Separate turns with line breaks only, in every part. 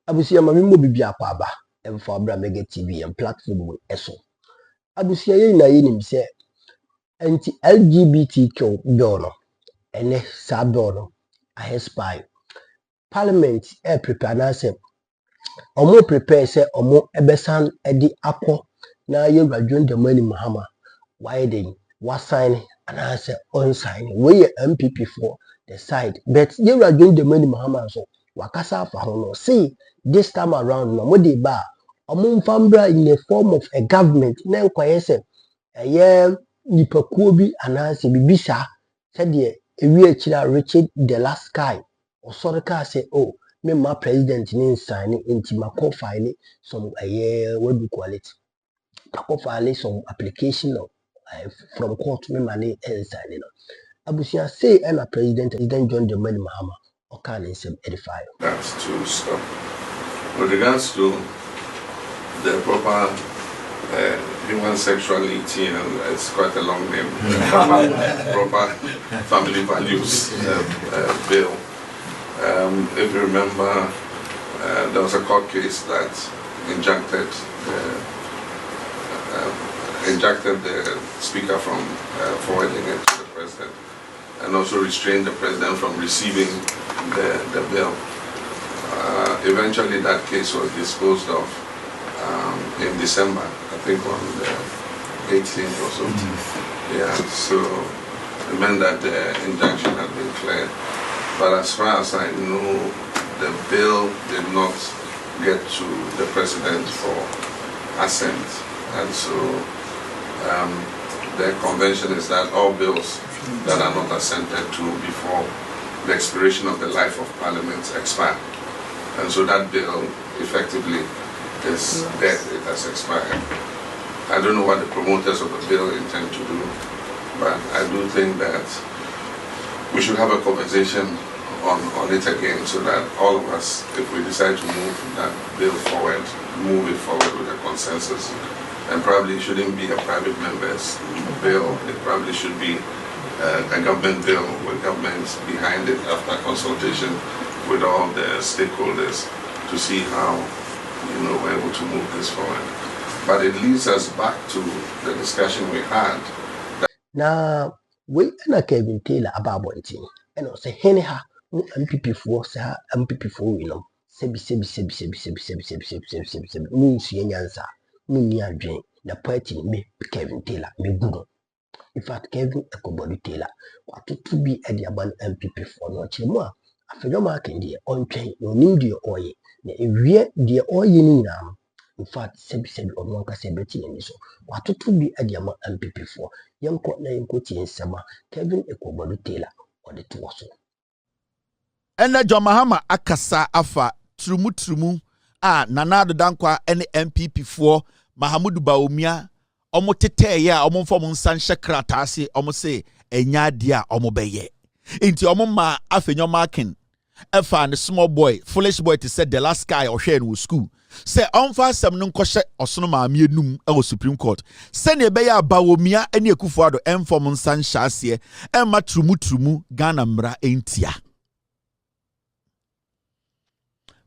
abusia mami mo bibia pa aba emfa abra mega TV and platform we eso abusia ye na ye nim se anti LGBTQ bill no ene sa bill no I spy parliament prepare na se omo prepare se omo ebesan edi akọ na ye gwadwon de mani mahama why dey what sign and I say on sign we MPP for the side but ye gwadwon de mani mahama so wakasa fa ho no see this time around no mo dey ba omo mfambra in the form of a government na nkwaye se nipakuo bi ananse bibisa said de ewi akira Richard the last guy osoro ka say oh me ma president ni sign inti mako file some what do you call it mako file some application from court me money sign no abusia say and a president John Dramani Mahama or can edify
that's to stop with regards to the proper human sexuality, it's quite a long name. Proper family values bill. If you remember, there was a court case that injuncted the speaker from forwarding it to the president, and also restrained the president from receiving the bill. Eventually, that case was disposed of in December, I think on the 18th or so. Yeah, so it meant that the injunction had been cleared. But as far as I know, the bill did not get to the president for assent. And so the convention is that all bills that are not assented to before the expiration of the life of Parliament expire. And so that bill effectively is dead, it has expired. I don't know what the promoters of the bill intend to do, but I do think that we should have a conversation on it again so that all of us, if we decide to move that bill forward, move it forward with a consensus. And probably it shouldn't be a private member's bill, it probably should be a government bill with governments behind it after consultation with all the stakeholders to see how we're able to move this forward. But it leads us back to the discussion we had.
Now, we na Kelvin Tailor about one thing. And I say, Henny ha, MPP for sa MPP for you know. Sebi. Means yansa. Me adwen. The party me Kelvin Tailor me good. In fact, Kelvin Akuffo Tailor. What to be at the aban MPP for no chemo. Afenyo Markin de on train no nim de oye. Na ewie de oye ni na. In fact, sebi on one kase beti ni so. Watoto bi adiama MPP for. Yanko na yanko ti nsema. Kelvin Akuffo Tailor or the two so.
Ena John Mahama akasa afa trumu Nana Addo dankwa ene MPP for Mahamudu Bawumia omo tete ya omo mfo mo nsan hyekrata ase omo se enya dia omo beye. Inti omo ma Afenyo Markin efa and small boy, foolish boy to said the last guy or share in school. Say onfa asem no nkɔhye ɔsono maame enum e Supreme Court. Se ne be ya Bawumia ene Akuffo Addo emfo mo nsan hyase emma trumu Ghana mra entia.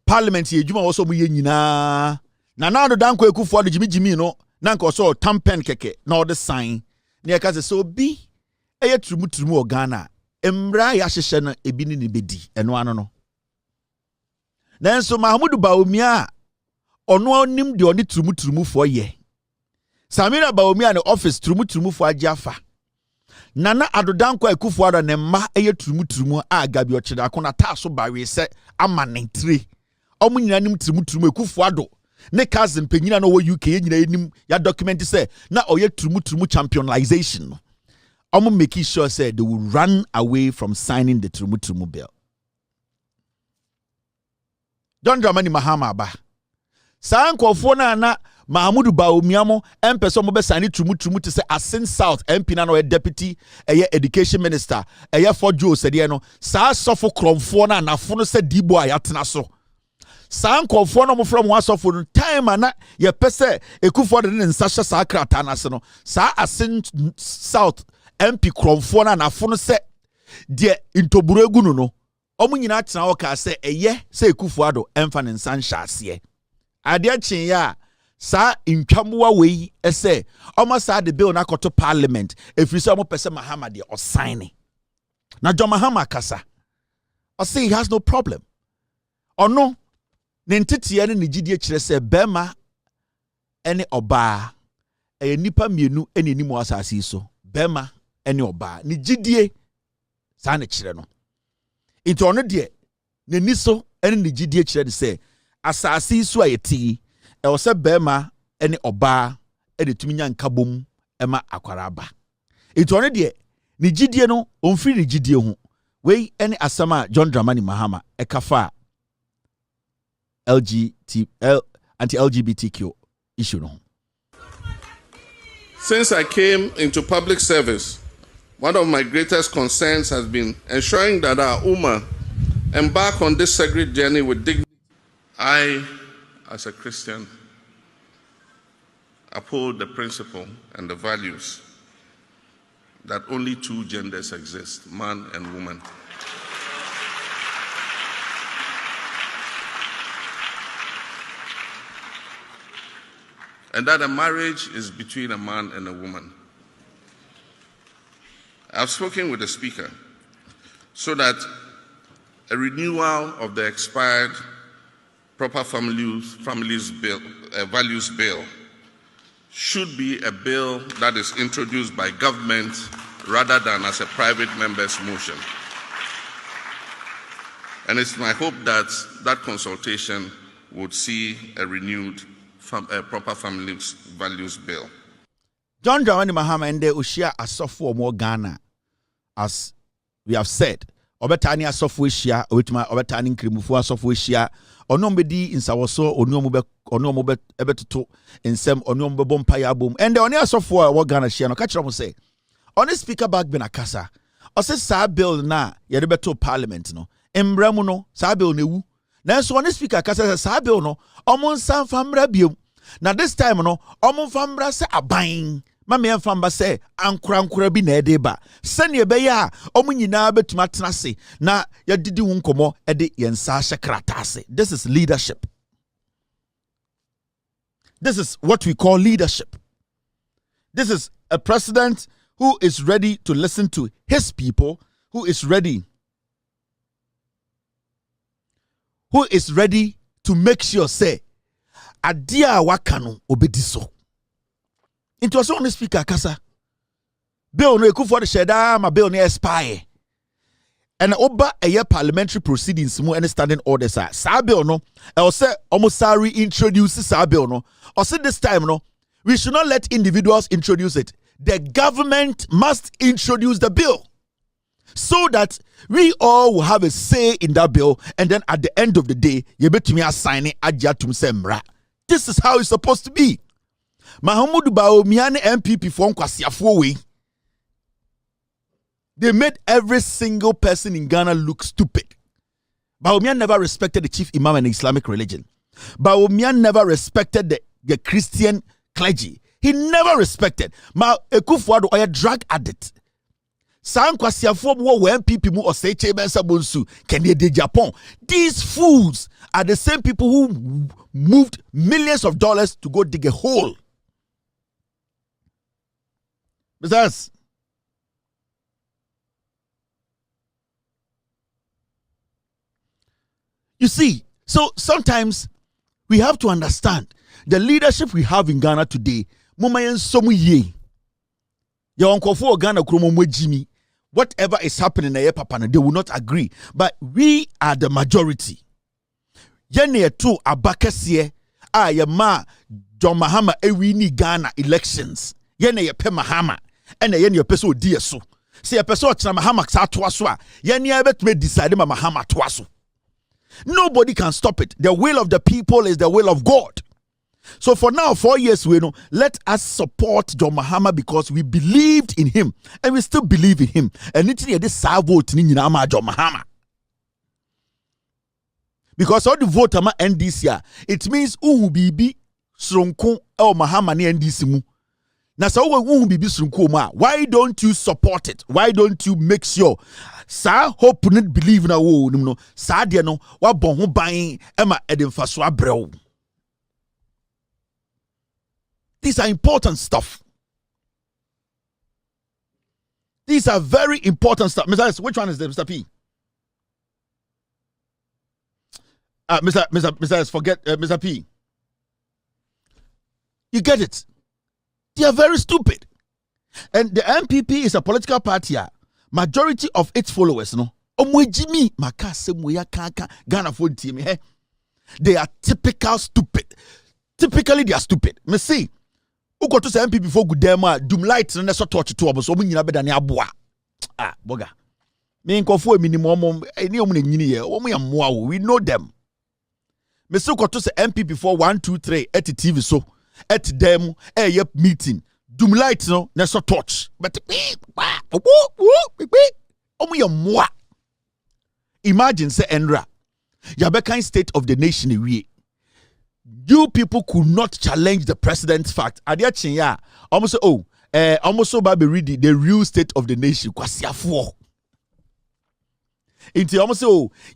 Parliament ye dwuma wo so mo ye nyina. Nana Addo dankwa Akuffo Addo jimi no na nka so tampen keke na o de sign. Ne ka se obi eye trumu o Ghana. Emra ya hyehye no ebi ni bedi eno ano no. Nanso Mahamudu Bawumia ono onim de oni trumu fo ye. Samira Bawumia ne office trumu fo agiafa. Nana Addo dankwa Akuffo Addo ne ma eye trumu a gabi o chida ko na ta so bawe se amanentre. Omu nyina nim trumu Akuffo Addo ne cousin penyina no wo UK nyina enim ya document say na oye trumu championization. Omu making sure say they will run away from signing the trumu bill. John Dramani Mahama ba. Sa nkofo na Mahamudu Bawumia mo empeso mo be sign trumu to say Asin South MP na no deputy education minister for Joe said no sa sofo kromfo na nafo no say dibo ayatena so. Sa nkofo no mo from wasofo no time na ye pese Akuffo Addo ne nsahye sa krata na se no sa Asin South MP kromfo na nafo no se de intoburo egu no Omu nyina tena wo ka se eye se Akuffo Addo emfa ne nsan hyase. Ade achen ya sa intwamoa wei ese omo sa de bill na koto parliament efiri se omo pese Mahama de osign. Na John Mahama kasa. I say he has no problem. Ono ne ntete ne gidie kire se bema ene oba nipa mienu ene nimu asase so. Bema ene oba ne gidie sa ne kire no. Into ono de ne niso ene ne gidie kire de se asase so ayeti e wo se bema ene oba ene tumi nya nkabom ema akwaraba. Into ono de ne gidie no onfiri ne gidie ho. Wei any asama John Dramani Mahama ekafa anti-LGBTQ issue no.
Since I came into public service, one of my greatest concerns has been ensuring that our Ummah embark on this sacred journey with dignity. I, as a Christian, uphold the principle and the values that only two genders exist, man and woman. And that a marriage is between a man and a woman. I've spoken with the Speaker so that a renewal of the expired Proper Families Bill, Values Bill should be a bill that is introduced by government rather than as a private member's motion. And it's my hope that that consultation would see a renewed Proper Families Values Bill.
John Dramani Mahama and the Ushia Asofo more Ghana, as we have said. Obetani Asofo Ushia, Obetani Krimufu Asofo Ushia, Onombedi in Sawaso, Onomobe Ebetuto, in Sem, Onombe Bompaya Boom, and the only Asofo what Ghana Shia, no catch them say. On the speaker back Benakasa, or says Sa bill na, Yebeto Parliament, no, Embremuno, Sa bill new. Now, so on the speaker Kasa Sa bill no, Omon San Famrabium. Now this time no, Omon Fambra se abain. Mame Famba se ankura bi na edeba. Sene beya omu nyina betuma tenase na yadidi hu nkomo ede yensa hye. This is leadership. This is what we call leadership. This is a president who is ready to listen to his people, who is ready to make sure say adia wakano obediso. Into a song speaker kasa bill no Akuffo Addo sheda ma bill no expire and oba a year parliamentary proceedings mu and standing orders are sa bill no e will say almost sorry introduce sa bill no or say this time no we should not let individuals introduce it. The government must introduce the bill so that we all will have a say in that bill, and then at the end of the day you betumi assign it Agyapong semra. This is how it's supposed to be. Mahamudu Bawumia NPP for Nkwasiafo we. They made every single person in Ghana look stupid. Bawumia never respected the chief imam in the Islamic religion. Bawumia never respected the Christian clergy. He never respected. Akuffo Addo a drug addict. San Nkwasiafo wo NPP mu osei chebensa bonsu Kenya de Agyapong. These fools are the same people who moved millions of dollars to go dig a hole. Because you see, so sometimes we have to understand the leadership we have in Ghana today. Mumayen somu ye. Your uncle for Ghana kromo Jimmy. Whatever is happening in papa, they will not agree. But we are the majority. Yene tu abakasiye ma John Mahama ewini Ghana elections. Yene ye pe Mahama. And yene ye peso dieso. See a person chana Mahama sa toaso. Yene ebet me decide ma Mahama toaso. Nobody can stop it. The will of the people is the will of God. So for now, 4 years, we know, let us support John Mahama because we believed in him and we still believe in him. And it's this vote in John Mahama. Because all the vote end this year, it means bibi sronko el Mahama ni NDC mu. Na sa wo bibi sunko ma, why don't you support it? Why don't you make sure sa hope not believe na wo no sa de no wa bon ho ban e ma edemfa so abrew. These are important stuff. These are very important stuff. Mr. S, which one is this, Mr. P? Mr. S, forget Mr. P. You get it? They are very stupid. And the NPP is a political party. Majority of its followers, no. Omwejimi makase moya kaka Ghana for team. They are typical stupid. Typically, they are stupid. Me see. Uko to say NPP for good dema doom light na so touch to obo so mu nyina beda ne aboa. Boga. Me nkofo minimum eni omu na nyini ye. Omu ya mmoa wo. We know them. Me see uko to say NPP for 1 2 3 at TV so at them yep meeting. Doom light no na so touch. But omu ya mmoa. Imagine say Enra. Yabekan state of the nation we. You people could not challenge the president's fact. Adia chinya almost almost baby read the real state of the nation. Kwasiafo. Inti almost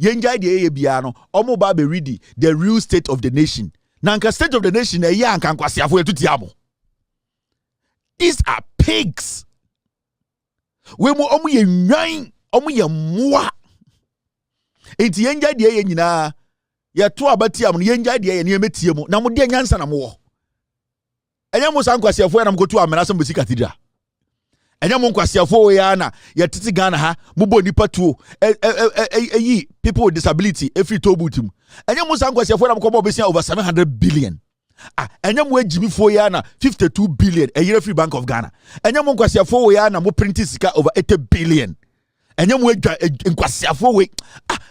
yenja de bia no almost baby read the real state of the nation. Nanka state of the nation ya nka kwasiafo etutiamo. These are pigs. We mo omu ye nwan, omu ye mwa. Inti yenja de ye nyina ya to abati am no yenja de ye ne metie mu na mo de nyansa na mo wo enya mo san kwasiafo ya na mo to amena sam besi cathedral enya mo kwasiafo ya na ya titi Ghana ha mo bo nipa tuo people with disability every tobutum enya mo san kwasiafo na mo ko besi over 700 billion enya mo agimifo ya na 52 billion a year free Bank of Ghana enya mo kwasiafo ya na mo print sika over 80 billion enya mo adwa nkwasiafo we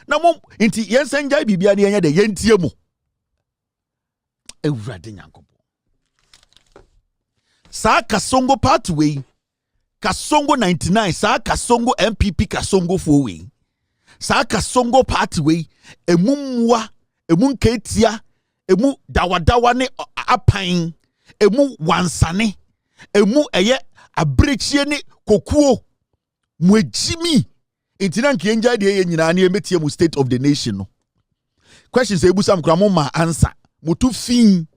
na mom inti yensenja bibia ne yenya de yentie mu ewurade nyankobo sa kasongo pathway kasongo 99 sa kasongo MPP kasongo fowe sa kasongo pathway emumwa emunketia emu dawadawa ne apan emu wansane emu eye abrechie ne kokuo mwejimi intina nkienja de ye nyina na emetie mu state of the nation no questions ebusam kra mo ma answer mutu fin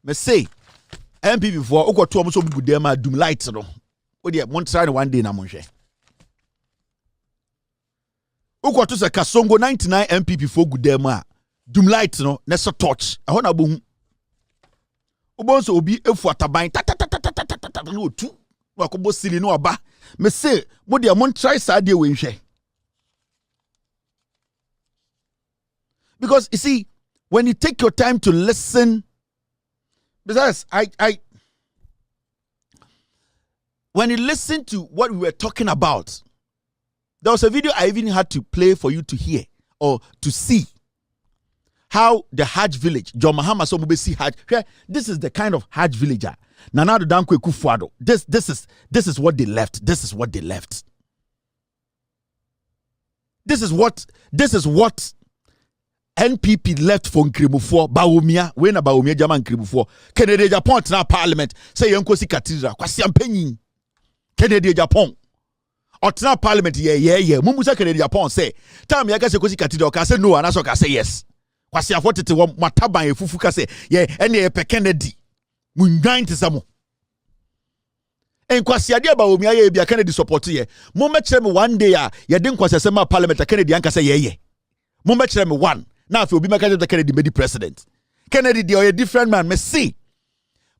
me say MPP for ukoto omo so bugu dem adum light no we dey mon try one day na monhwe ukoto se kasongo 99 MPP for gudem a dum light no na so touch e ho na bohu ubonso obi efu ataban no tu wakobo sili no aba me say mo dey mon try sade we nhwe because you see when you take your time to listen because when you listen to what we were talking about, there was a video I even had to play for you to hear or to see how the Hajj Village, John Mahama Somubesi Hajj, this is the kind of Hajj villager. Nana Dankwe Kufuado. This is what they left. This is what they left. This is what NPP left for Nkrimufo Baumia when a Baumia Jaman Nkrimufo Kennedy Agyapong na parliament say Yankosi Cathedral kwasi ampanyin Kennedy Agyapong otna parliament yeah mumusa Kennedy Agyapong say time ya kase kosi Cathedral ka say no anaso ka say yes kwasi afotete wo mataban efufu ka say yeah ene e pe Kennedy munwan tisamo en kwasi ade Baumia ye bia Kennedy support ye mo mekire me one day ya de nkwasi asema parliament Kennedy anka say yeah mo mekire me one. Now, if you be making the Kennedy be the president, Kennedy they are a different man. Me see,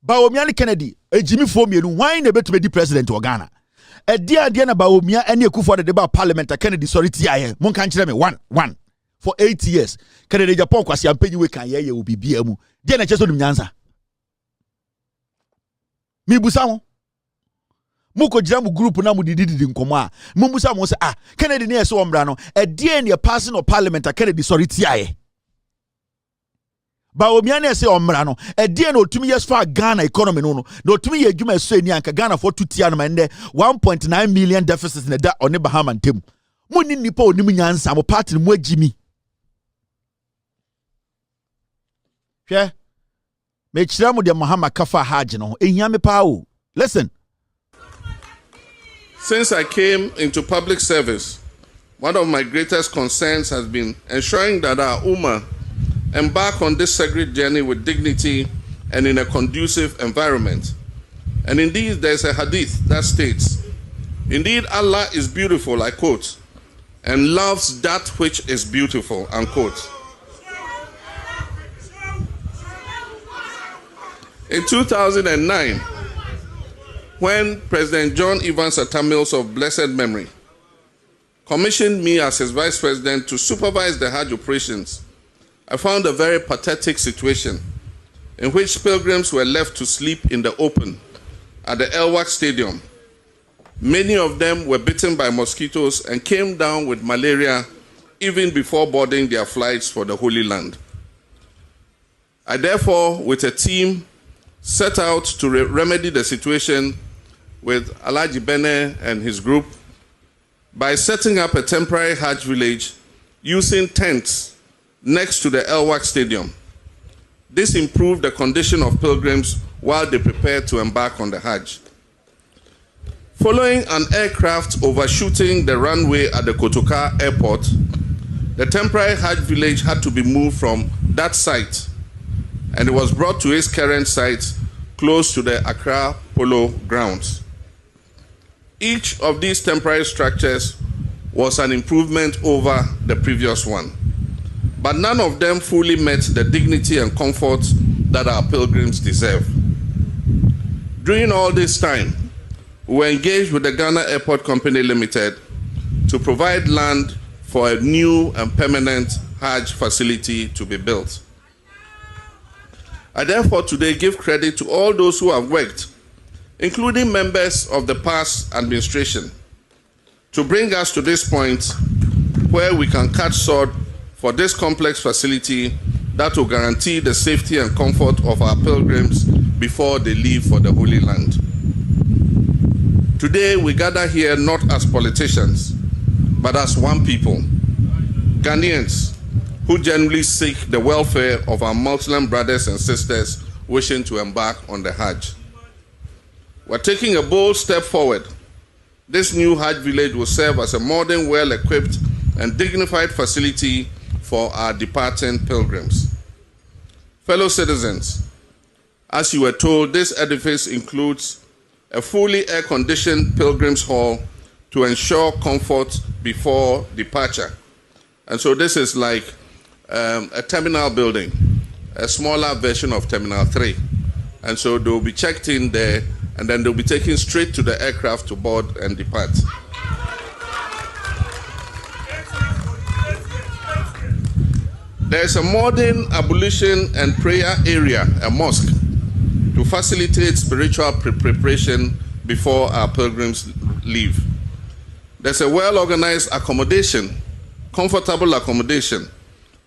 Baumia Kennedy, a Jimmy Fomielu, why never to be the president of Ghana? A dear Diana Baumia and Akuffo Addo deba parliament. Kennedy sorry TIA. Mon can't me one for 8 years. Kennedy Agyapong kwasi ampenyi we kan ye will be BMU. Diana cheso dum nyansa. Mi busa mo. Muko jira mu group na mu didi nkomo a. Mu busa mo say Kennedy ne so ombra no. A dear ne passing of parliament Kennedy sorry TIA. Baumia na say omra no e die na otumi yes for Ghana economy no na otumi ye adwuma so ani anka Ghana for 2 tia no mande 1.9 million deficit na da on Bahama ntem munni nipa onim nyansa mo party mu agimi hwe Me kyerɛ mo de Muhammad kafa Hajj no. Ehia me pa o. Listen.
Since I came into public service, one of my greatest concerns has been ensuring that our Ummah embark on this sacred journey with dignity and in a conducive environment. And indeed, there's a hadith that states, "Indeed, Allah is beautiful," I quote, "and loves that which is beautiful," unquote. In 2009, when President John Evans Atta Mills of blessed memory commissioned me as his vice president to supervise the Hajj operations, I found a very pathetic situation in which pilgrims were left to sleep in the open at the El Stadium. Many of them were bitten by mosquitoes and came down with malaria even before boarding their flights for the Holy Land. I therefore, with a team, set out to remedy the situation with Alhaji Bene and his group by setting up a temporary Hajj village using tents next to the El Stadium. This improved the condition of pilgrims while they prepared to embark on the Hajj. Following an aircraft overshooting the runway at the Kotoka airport, the temporary Hajj village had to be moved from that site, and it was brought to its current site close to the Accra Polo grounds. Each of these temporary structures was an improvement over the previous one, but none of them fully met the dignity and comfort that our pilgrims deserve. During all this time, we were engaged with the Ghana Airport Company Limited to provide land for a new and permanent Hajj facility to be built. I therefore today give credit to all those who have worked, including members of the past administration, to bring us to this point where we can cut sod for this complex facility that will guarantee the safety and comfort of our pilgrims before they leave for the Holy Land. Today we gather here not as politicians, but as one people, Ghanaians who genuinely seek the welfare of our Muslim brothers and sisters wishing to embark on the Hajj. We're taking a bold step forward. This new Hajj village will serve as a modern, well-equipped and dignified facility for our departing pilgrims. Fellow citizens, as you were told, this edifice includes a fully air-conditioned pilgrims hall to ensure comfort before departure. And so this is like a terminal building, a smaller version of Terminal 3. And so they'll be checked in there, and then they'll be taken straight to the aircraft to board and depart. There's a modern ablution and prayer area, a mosque, to facilitate spiritual preparation before our pilgrims leave. There's a well-organized accommodation, comfortable accommodation,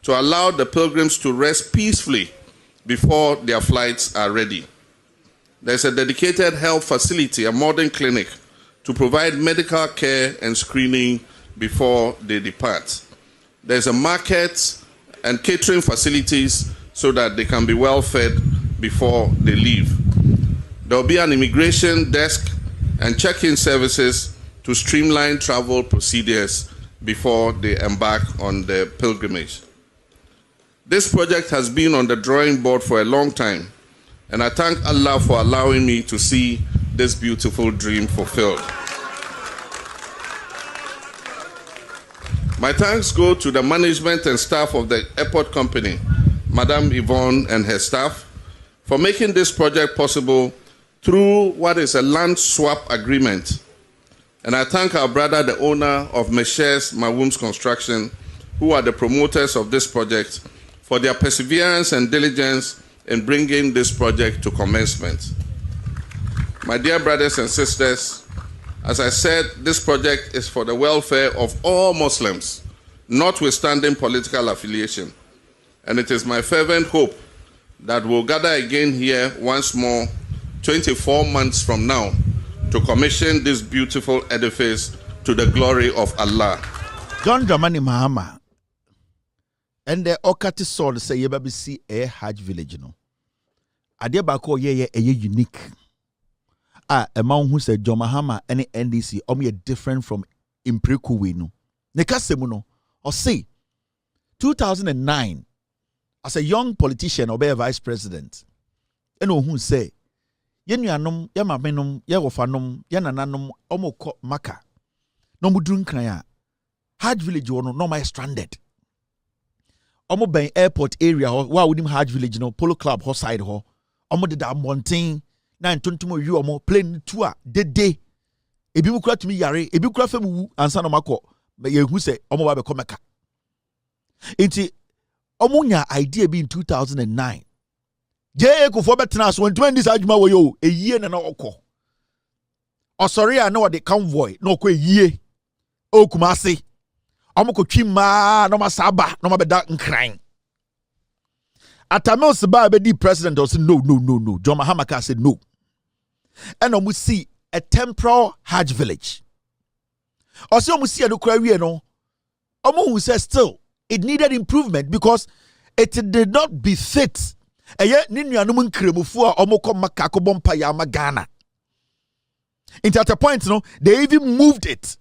to allow the pilgrims to rest peacefully before their flights are ready. There's a dedicated health facility, a modern clinic, to provide medical care and screening before they depart. There's a market and catering facilities so that they can be well fed before they leave. There will be an immigration desk and check-in services to streamline travel procedures before they embark on the pilgrimage. This project has been on the drawing board for a long time, and I thank Allah for allowing me to see this beautiful dream fulfilled. My thanks go to the management and staff of the airport company, Madam Yvonne and her staff, for making this project possible through what is a land swap agreement. And I thank our brother, the owner of Meshes Mawum's Construction, who are the promoters of this project, for their perseverance and diligence in bringing this project to commencement. My dear brothers and sisters, as I said, this project is for the welfare of all Muslims, notwithstanding political affiliation. And it is my fervent hope that we'll gather again here once more 24 months from now to commission this beautiful edifice to the glory of Allah.
John Dramani Mahama and the Okati Sol say Yebabisi a Hajj Village no. adeɛ baako ɔyɛ ɛyɛ unique ɛma who said John Mahama and NDC different from Impreku we no ne kasɛmu no ɔse 2009 as a young politician or a vice president and who say yenuanom yamamenom yewofanom yanananom omokɔ maka no muduru nkran a Hajj Village no my stranded omo ben airport area ho wa wonim Hajj Village no Polo Club ho side ho omo de da mountain na ntontom wi omo plane tour dede ebi mu kura tumi yare ebi kura fam wu ansa no makɔ ye hu sɛ omo ba be kɔ meka enti omo nya idea bi in 2009 J Akufo betena so ntuma ndi sa adwuma wo yo eyie na okɔ osori a na wo de convoy na okɔ eyie okumase omo ko twima na ma saba na ma beda nkran Atamils ba be di president or say no John Mahama said no and omo see a temporal Hajj Village or say omo see no kura wie no omo who says still it needed improvement because it did not be fit. Eye ni nuanom nkremufo a omo kom maka ko bompa ya magana. Into at a point no they even moved it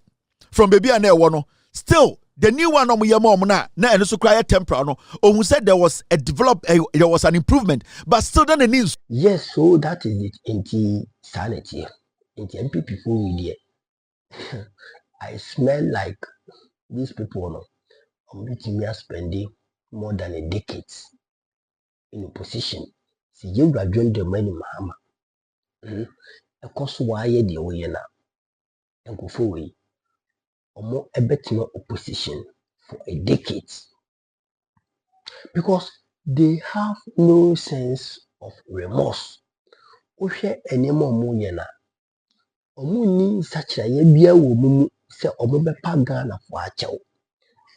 from baby and no. Still the new one omo yemo omo na eno so cry temporal no. Who said there was there was an improvement but still then the news.
Yes, so that is it into sanity. Into NPP for media. I smell like these people no. Me spending more than a decade in a position. See, you graduate the money, Mahama. Of course, why the way na and go forward. Or more a better opposition for a decade because they have no sense of remorse. Oshe enemo muyena. Omu ni such a yebia wo mumu se omu bepa Ghana for achew.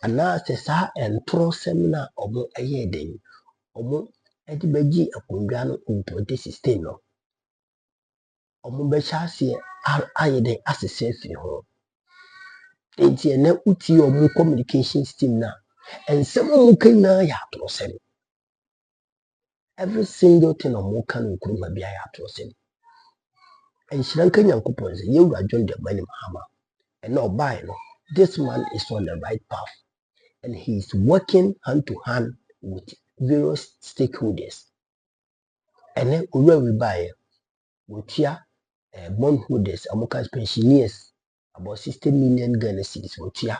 Ana se sa entro seminar omu eye den omu edi beji akondwa no in 2016 no omu be chase aye den asese fi ho enti ene uti omu communication system na ensem omu kana ya atro sem every single thing omu kan nkuruma bia ya atro sem enhira kan yankopon ze yewura John de Mani Mahama ene obai no this man is on the right path and he is working hand to hand with various stakeholders. And then we buy wotia bondholders, Amokas pensioners, about 60 million Ghana cedis wotia.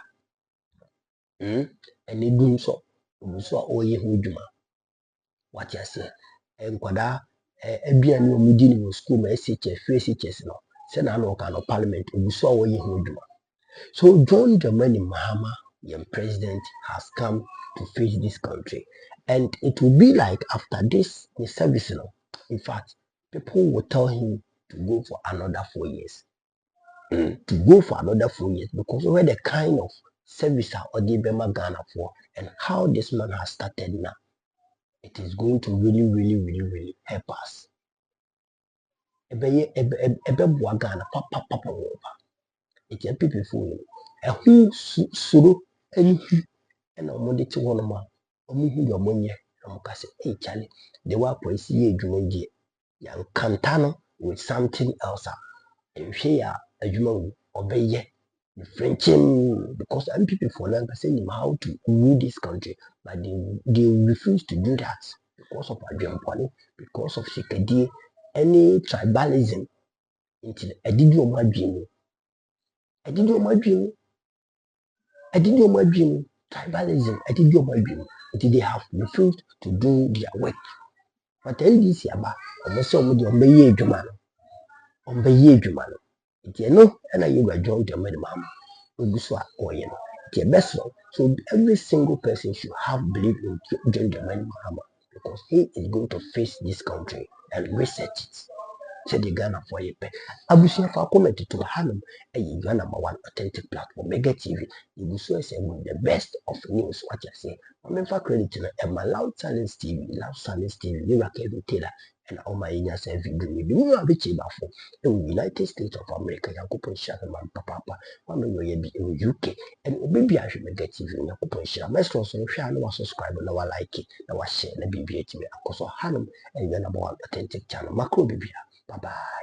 And they do so all ye hujuma. What you say? And kwada ebiani omudi ni school ma SHS, free SHS no. Send an no parliament, so all ye hujuma. So John Dramani Mahama, your president, has come to face this country. And it will be like after this service, in fact, people will tell him to go for another 4 years. To go for another 4 years because of the kind of service or the Bema Ghana for and how this man has started now. It is going to really help us. Ebe Ghana, papa. It's a people for you. A who suru any and a money to one of my omu your money. I'm say, hey Charlie, the work was ye Jumanji. Young Cantano with something else. And here a Juman obey the French because I'm people for them saying him how to rule this country, but they refuse to do that because of Agyapong, because of Shikadi, any tribalism. Until I did your my dream. I did your my dream. Tribalism. I did your my dream. Until they have refused to do their work. But LDC aba, almost some of the obey Jumano. It's no, and I you join the Mama. Uguswa or it's best one. So every single person should have belief in John Dramani Mahama because he is going to face this country and research it. Said the Ghana for a pay. Abusia for comment to Hanum, a Ghana one authentic platform, Mega TV. You will say with the best of news, what you say. I'm in fact credit to a loud silence TV, you are Kelvin Tailor, and all my in yourself video me do a bit bafo in United States of America yankopon share man papa one me be in UK and baby I should get TV yankopon share my so share no subscribe no like it na share na BB me akoso hanum and then about authentic channel macro bibia bye bye.